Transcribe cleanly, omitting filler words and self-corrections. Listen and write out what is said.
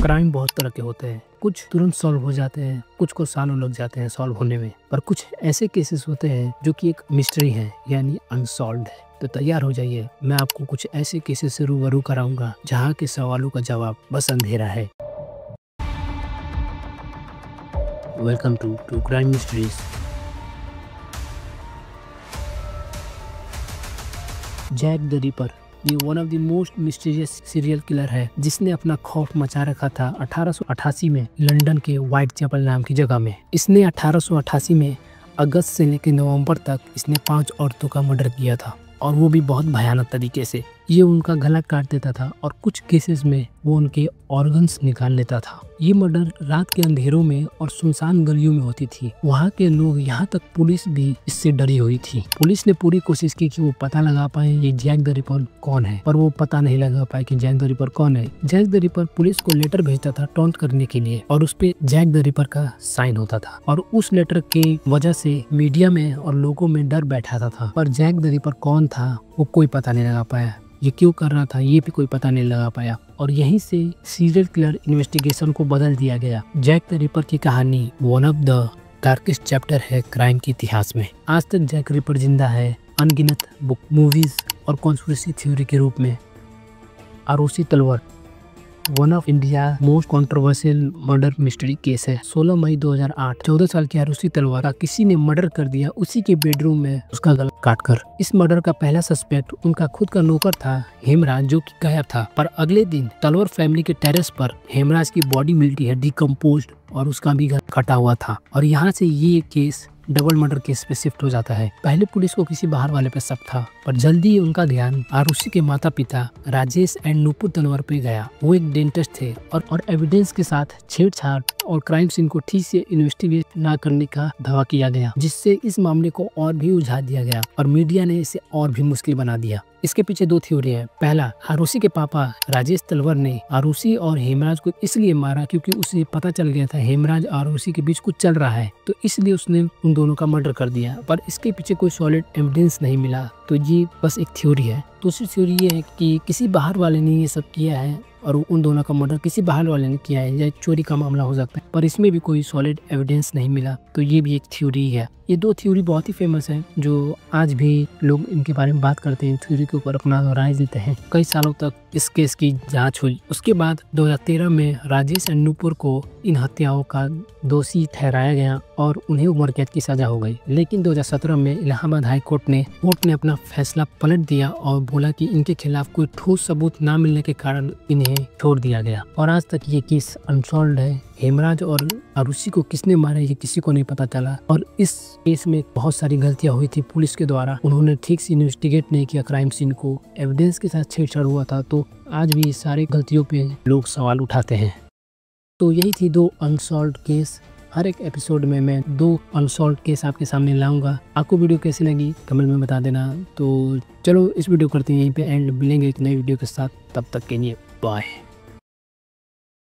Crime बहुत तरह के होते हैं, कुछ तुरंत सॉल्व हो जाते हैं, कुछ को सालों लग जाते हैं सॉल्व होने में, पर कुछ ऐसे केसेस होते हैं जो कि एक मिस्ट्री है यानी अनसॉल्व्ड है। तो तैयार हो जाइए, मैं आपको कुछ ऐसे केसेस से रूबरू कराऊंगा जहाँ के सवालों का जवाब बस अंधेरा है। Welcome to crime mysteries. Jack the Ripper ये one of the most mysterious serial killer है जिसने अपना खौफ मचा रखा था 1888 में लंदन के व्हाइट चैपल नाम की जगह में। इसने 1888 में अगस्त से लेकर नवंबर तक इसने 5 औरतों का मर्डर किया था और वो भी बहुत भयानक तरीके से। ये उनका गला काट देता था और कुछ केसेस में वो उनके ऑर्गन्स निकाल लेता था। ये मर्डर रात के अंधेरों में और सुनसान गलियों में होती थी। वहाँ के लोग, यहाँ तक पुलिस भी इससे डरी हुई थी। पुलिस ने पूरी कोशिश की कि वो पता लगा पाए ये जैक द रिपर कौन है, पर वो पता नहीं लगा पाए कि जैक द रिपर कौन है। जैक द रिपर पुलिस को लेटर भेजता था टॉन्ट करने के लिए और उस पे जैक द रिपर का साइन होता था और उस लेटर की वजह से मीडिया में और लोगों में डर बैठा था। पर जैक द रिपर कौन था वो कोई पता नहीं लगा पाया, ये क्यों कर रहा था ये भी कोई पता नहीं लगा पाया और यहीं से सीरियल किलर इन्वेस्टिगेशन को बदल दिया गया। जैक द रिपर की कहानी one of the darkest chapter है क्राइम के इतिहास में। आज तक जैक रिपर जिंदा है अनगिनत बुक, मूवीज और कॉन्स्पिरेसी थ्योरी के रूप में। आरुषि तलवार one of India most controversial murder mystery case है। 16 मई 2008 14 साल की आरुषि तलवार का किसी ने मर्डर कर दिया उसी के बेडरूम में उसका गला काटकर। इस मर्डर का पहला सस्पेक्ट उनका खुद का नौकर था हेमराज, जो कि गायब था। पर अगले दिन तलवार फैमिली के टेरेस पर हेमराज की बॉडी मिलती है डिकम्पोज्ड और उसका भी गला कटा हुआ था और यहाँ से ये केस डबल मर्डर केस पे शिफ्ट हो जाता है। पहले पुलिस को किसी बाहर वाले पे शक था पर जल्दी ही उनका ध्यान आरुषि के माता पिता राजेश एंड नूपुर तलवार पे गया। वो एक डेंटिस्ट थे और एविडेंस के साथ छेड़छाड़ और क्राइम सीन को ठीक से इन्वेस्टिगेट न करने का दावा किया गया, जिससे इस मामले को और भी उलझा दिया गया और मीडिया ने इसे और भी मुश्किल बना दिया। इसके पीछे 2 थ्योरी है। पहला, आरुषि के पापा राजेश तलवार ने आरुषि और हेमराज को इसलिए मारा क्योंकि उसे पता चल गया था हेमराज और आरुषि के बीच कुछ चल रहा है, तो इसलिए उसने उन दोनों का मर्डर कर दिया। पर इसके पीछे कोई सॉलिड एविडेंस नहीं मिला, तो ये बस एक थ्योरी है। दूसरी थ्योरी ये है कि किसी बाहर वाले ने ये सब किया है और उन दोनों का मर्डर किसी बाहर वाले ने किया है या चोरी का मामला हो सकता है, पर इसमें भी कोई सॉलिड एविडेंस नहीं मिला, तो ये भी एक थ्योरी है। ये 2 थ्योरी बहुत ही फेमस है जो आज भी लोग इनके बारे में बात करते हैं, थ्योरी के ऊपर अपना राय देते हैं। कई सालों तक इस केस की जांच हुई। उसके बाद 2013 में राजेश एंड नूपुर को इन हत्याओं का दोषी ठहराया गया और उन्हें उम्र कैद की सजा हो गई। लेकिन 2017 में इलाहाबाद हाई कोर्ट ने अपना फैसला पलट दिया और बोला कि इनके खिलाफ कोई ठोस सबूत न मिलने के कारण इन्हें छोड़ दिया गया और आज तक ये केस अनसॉल्व्ड है। हेमराज और आरुषि को किसने मारा ये किसी को नहीं पता चला और इस केस में बहुत सारी गलतियां हुई थी पुलिस के द्वारा। उन्होंने ठीक से इन्वेस्टिगेट नहीं किया क्राइम सीन को, एविडेंस के साथ छेड़छाड़ हुआ था, तो आज भी इस सारी गलतियों पे लोग सवाल उठाते हैं। तो यही थी 2 अनसॉल्व्ड केस। हर एक एपिसोड में मैं 2 अनसॉल्व्ड केस आपके सामने लाऊंगा। आपको वीडियो कैसी लगी कमेंट में बता देना। तो चलो इस वीडियो करते हैं यहीं पे एंड, मिलेंगे एक नई वीडियो के साथ, तब तक के लिए बाय।